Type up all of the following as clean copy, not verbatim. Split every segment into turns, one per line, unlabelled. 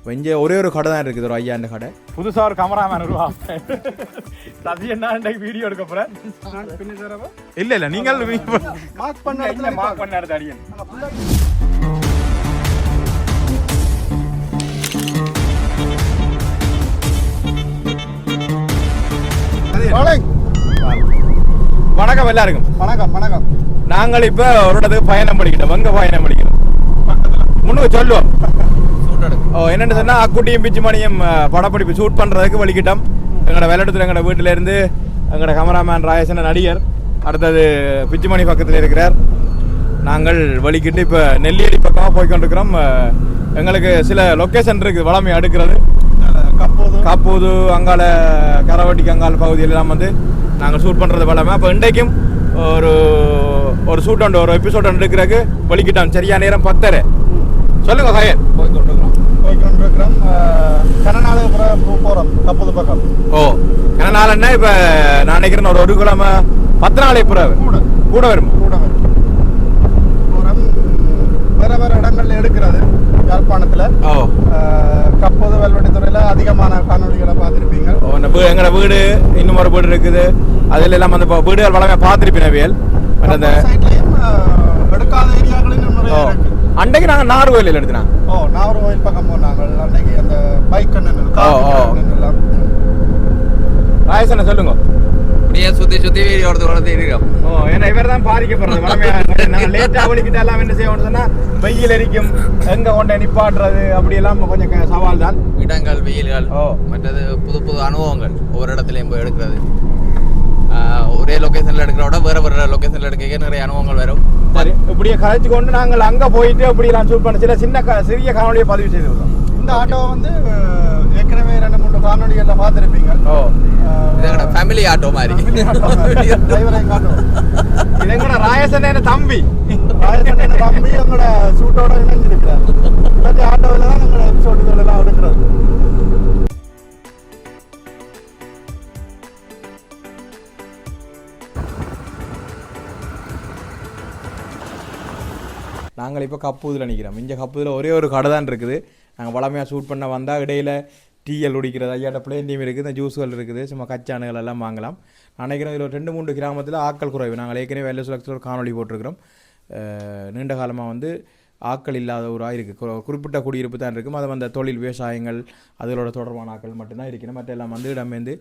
இப்போ இங்கே ஒரே ஒரு கடை தான் இருக்குது, ஒரு ஐயாண்ட கடை. புதுசாக ஒரு கேமராமேன் உருவாக்க சதி என்ன வீடியோ எடுக்க போகிறேன். இல்லை இல்லை நீங்கள் மார்க் பண்ண இடத்த அடியன். வணக்கம் எல்லாருக்கும். வணக்கம் வணக்கம். நாங்கள் இப்போ ஒரு இடத்துக்கு பயணம் பண்ணிக்கிட்டோம். எங்கே பயணம் பண்ணிக்கிறோம் முன்னுக்கு சொல்லுவோம். என்னென்னு சொன்னால் அக்குட்டியும் பிச்சுமணியும் படப்பிடிப்பு ஷூட் பண்ணுறதுக்கு வலிக்கிட்டோம். எங்களோட விளையாட்டுல எங்களோட வீட்டிலேருந்து எங்களோட கேமராமேன் ராயசன நடிகர், அடுத்தது பிச்சுமணி பக்கத்தில் இருக்கிறார். நாங்கள் வலிக்கிட்டு இப்போ நெல்லியடி பக்கமாக போய்கொண்டிருக்கிறோம். எங்களுக்கு சில லொக்கேஷன் இருக்குது வளமை அடுக்கிறது. காப்பூது அங்கால கரவட்டிக்கு அங்கால பகுதியிலெல்லாம் வந்து நாங்கள் ஷூட் பண்ணுறது வளமை. அப்போ இன்றைக்கும் ஒரு ஷூட் ஒன்று, ஒரு எபிசோட் ஒன்று எடுக்கிறதுக்கு வலிக்கிட்டோம். சரியா நேரம் 10:30. சொல்லுங்க சாயர். போய்கொண்டிருக்கிறோம். கனநாளபுரம் போகிறோம், கப்பூது பக்கம். ஓ, கனநாளன்னா இப்போ நான் நினைக்கிறேன் ஒரு கிழமை 10 நாளை புறாவு கூட வரும். வேற வேற இடங்கள்ல எடுக்கிறது யாழ்ப்பாணத்துல. ஓ, கப்போது வெல்வெட்டித்துறையில அதிகமான காணொலிகளை பார்த்துருப்பீங்க. எங்களோட வீடு இன்னும் ஒரு வீடு இருக்குது, அதுல எல்லாம் அந்த வீடுகள் வளமே பார்த்துருப்பீங்க. அந்த எடுக்காத ஏரியாக்களிலும் நிறைய இருக்கு. அன்றைக்கு நாங்கள் நாகர்கோவில் எடுத்துனோம். ஓ, நாகர்கோவில் பக்கம் போனாங்க அன்றைக்கு. அந்த பைக் ராயசன சொல்லுங்க. அப்படியே சுத்தி வீடியோ எடுத்து இருக்கோம். ஓ, ஏன்னா இவர் தான் பாதிக்கப்படுறது. நாங்கள் லேட்டாக அவளிக்கிட்ட எல்லாம் என்ன செய்யணும்னு சொன்னால் வெயில் எரிக்கும், எங்கே கொண்டு நிப்பாட்டுறது அப்படியெல்லாம் கொஞ்சம் சவால் தான். இடங்கள், வெயில்கள், மற்றது புது புது அனுபவங்கள் ஒவ்வொரு இடத்துலையும் போய் எடுக்கிறது. ஒரே லொக்கேஷனில் எடுக்கிறோட வேறு வேறு லொக்கேஷனில் எடுக்க நிறைய அனுபவங்கள் வரும். சரி, இப்படியே கதைச்சு கொண்டு நாங்கள் அங்கே போயிட்டு அப்படிலாம் ஷூட் பண்ண சிறிய காணொலியை பதிவு செய்து விடுறோம். இந்த ஆட்டோவை வந்து ஏற்கனவே 2-3 காணொலிகளில் பார்த்துருப்பீங்க. ஓ, இது ஃபேமிலி ஆட்டோ மாதிரி. இது எங்களோட ராயசன் தம்பி. தம்பி எங்களோட ஷூட்டோட இணைஞ்சிருக்கிறார். இந்த ஆட்டோவில் தான் எங்களோட எபிசோடுகள் எல்லாம் எடுக்கிறது. நாங்கள் இப்போ கப்பூதில் நிற்கிறோம். இங்கே கப்பூதில் ஒரே ஒரு கடை தான் இருக்குது. நாங்கள் வளமையாக ஷூட் பண்ண வந்தால் இடையில் டீஎல் குடிக்கிறது, ஐயாட்ட பிளேன் டீம் இருக்குது, இந்த ஜூஸுகள் இருக்குது, சும்மா கச்சானுகள் எல்லாம் வாங்கலாம். நினைக்கிறோம் இதில் 2-3 கிராமத்தில் ஆக்கள் குறைவு. நாங்கள் ஏற்கனவே வெள்ள சுலக்ஸில் ஒரு காணொலி போட்டிருக்கிறோம். நீண்ட காலமாக வந்து ஆக்கள் இல்லாத ஊராக இருக்குது. குறிப்பிட்ட குடியிருப்பு தான் இருக்கும். அதை வந்து தொழில், விவசாயங்கள், அதோட தொடர்பான ஆக்கள் மட்டும்தான் இருக்கணும். மற்ற எல்லாம் வந்து இடமேந்து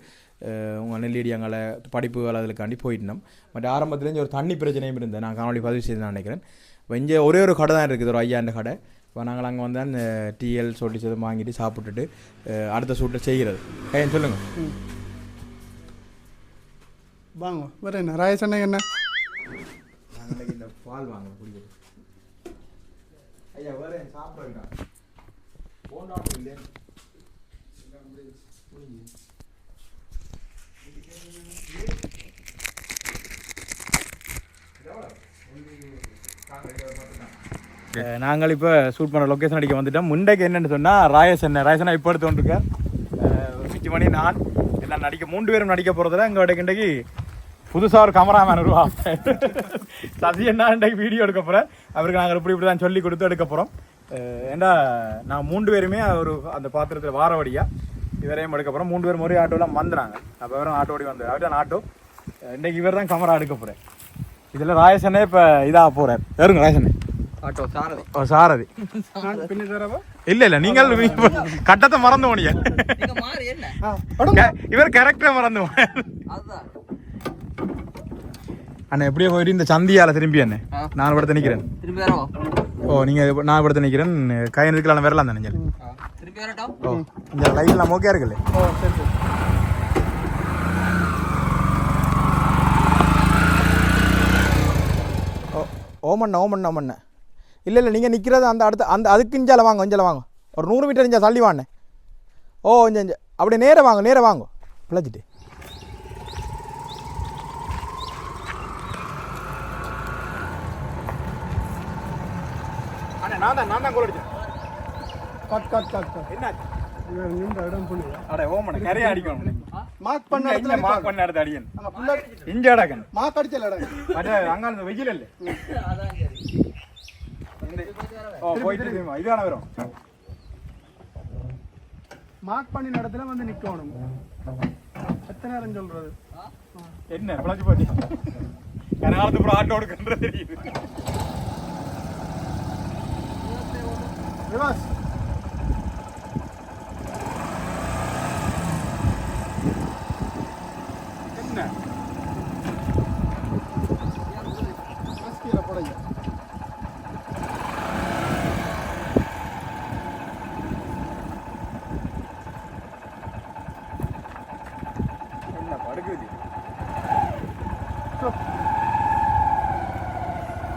உங்கள் நெல்லிடியங்களை படிப்புகள் அதுக்காண்டி போயிட்டோம். மற்ற ஆரம்பத்துலேருந்து ஒரு தண்ணி பிரச்சனையும் இருந்தது. நான் காணொலி பதிவு செய்து நான் நினைக்கிறேன். இப்போ இங்கே ஒரே ஒரு கடை தான் இருக்குது, ஒரு ஐயாண்ட கடை. இப்போ நாங்கள் அங்கே வந்து அந்த டீஎல் சொட்டிச்சது வாங்கிட்டு சாப்பிட்டுட்டு அடுத்த ஷூட்டை செய்கிறது. ஏன் சொல்லுங்கள். வாங்க வேறு என்ன ராயசண்ணா என்ன நாங்கள் இந்த பால் வாங்க குடிக்கிறது. ஐயா வேறு சாப்பிட்றா போண்டா இல்லை நாங்கள் இப்போ ஷூட் பண்ண லொக்கேஷன் அடிக்க வந்துட்டோம். முண்டைக்கு என்னென்னு சொன்னால் ராயசன்னா இப்போ எடுத்துகிட்டு பிச்சுமணி நான் எல்லாம் நடிக்க 3 பேரும் நடிக்க போகிறதுல எங்கள் இன்றைக்கு புதுசாக ஒரு கேமராமேன் உருவாக்க சதி என்ன இன்றைக்கு வீடியோ எடுக்க போகிறேன். அவருக்கு நாங்கள் இப்படி தான் சொல்லி கொடுத்து எடுக்க போகிறோம். ஏன்னா நான் 3 பேருமே ஒரு அந்த பாத்திரத்தில் வாரவடியாக இவரையும் எடுக்க போகிறோம். 3 பேரும் ஒரே ஆட்டோலாம் வந்துடுறாங்க. அப்போ வெறும் ஆட்டோ ஓடி வந்து அவர்தான் ஆட்டோ. இன்றைக்கு இவர் தான் கேமரா எடுக்க போகிறேன். இதில் ராயசனே இப்போ இதாக போகிறார். வேறுங்க ராயசனே ஆட்டோ சாரதி. ஓ, சாரதி. இல்ல இல்ல நீங்கள் கட்டத்தை மறந்து போனீங்க. இவர் கரெக்டா மறந்து அண்ணா. எப்படியோ போயிட்டு இந்த சந்தியால திரும்பி அண்ணே நான் படத்தை நிக்கிறேன். ஓ, நீங்க நான் படத்தை நிக்கிறேன். கை நிற்கலாம் வரலாம் தானே. ஓ, இந்த லைட்லாம் ஓகே இருக்குல்ல. ஓமண்ணா இல்லை நீங்கள் நிற்கிறது அந்த அடுத்த அதுக்கு இஞ்சால வாங்க. ஒரு 100 மீட்டர் இஞ்சா தள்ளி வாண்ணே. ஓ, இஞ்ச அப்படியே நேராக வாங்க பிழைச்சிட்டு. நான் தான் கோல் அடிச்சேன். என்ன இடம் பண்ணி அட ஓமண்ணா நிறைய அடிக்கணும். மார்க் பண்ண இடத்துல அடிக்கணும். இஞ்ச அடக்கன் மார்க் அடிச்சல அடக்கன். அங்கே அந்த வெயில் இல்லை. ஓ, போயிட்டு இதான வரும்.
மார்க் பண்ணி இடத்துல வந்து நிக்கணும். எத்தனை நேரம் சொல்றது?
என்ன பிளஞ்சு பாத்தி கனகாலத்து அப்புறம் ஆட்டோ எடுக்கின்றது தெரியுது.
ரிவர்ஸ்.
என்ன
போடையா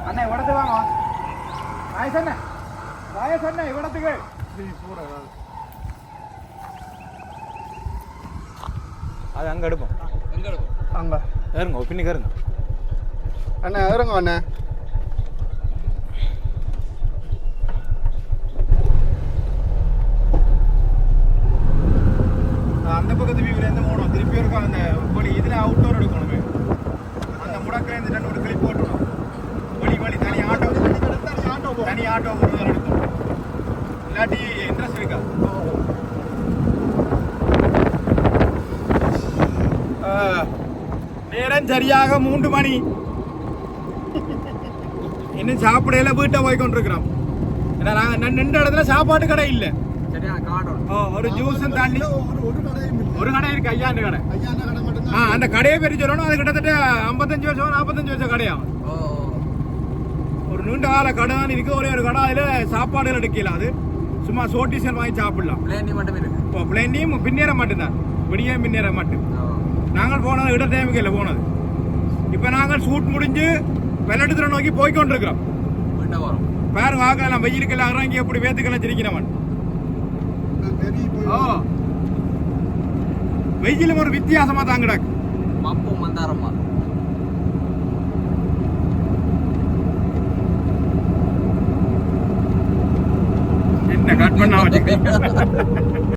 அண்ணா இவடத்து வாங்க ராயசண்ண ராயசண்ண இவடத்துக்கு அது அங்க எடுப்போம்.
அங்க
ஏறுங்க பின்னுக்கு ஏறுங்க
அண்ணா இறங்க அண்ணா.
அந்த பக்கத்து வியூல இருந்து போகணும். திருப்பி இருக்கும் அந்த வழி இதுல அவுட்டோர் எடுக்கணுமே. அந்த முடக்கில் இருந்து ரெண்டு ஒரு கிளிப் போட்டுடும். வழி தனி ஆட்டோ தனி ஆட்டோ போடுறதால எடுக்கும். இல்லாட்டி இன்ட்ரெஸ்ட் இருக்கா? நேரம் சரியாக 3 மணி. இன்னும் சாப்பிடையில வீட்டை போய் கொண்டிருக்கிறோம். ஏன்னா நாங்கள் நின்ற இடத்துல சாப்பாட்டு கடை இல்லை. ஒரு ஜூஸும் தண்ணி ஒரு கடை இருக்கு. ஐயாண்டு கடை. அந்த கடையை பேர் சொல்லணும். அது கிட்டத்தட்ட 55 வருஷம் 45 வருஷம் கடையாகும். ஒரு நீண்ட கால கடை தான் இருக்கு. ஒரே ஒரு கடை. அதுல சாப்பாடுகள் எடுக்கல. அது சும்மா சோட்டிசல் வாங்கி சாப்பிடலாம். பிளேனியும் பின்னேற மட்டும்தான். விடிய பின்னேற மட்டும். நாங்கள் போனது இட டைமுக்கு போனது. இப்ப நாங்கள் ஷூட் முடிஞ்சு வெள்ளட்டுத்துறை நோக்கி போய்கொண்டிருக்கிறோம். பேர் வாக்கலாம் வெயிலுக்கெல்லாம் இறங்கி எப்படி வேத்துக்கெல்லாம் சிரிக்கிறவன். வெயிலும் ஒரு வித்தியாசமா தான் கிடக்கு. என்ன கட் பண்ண வச்சுக்க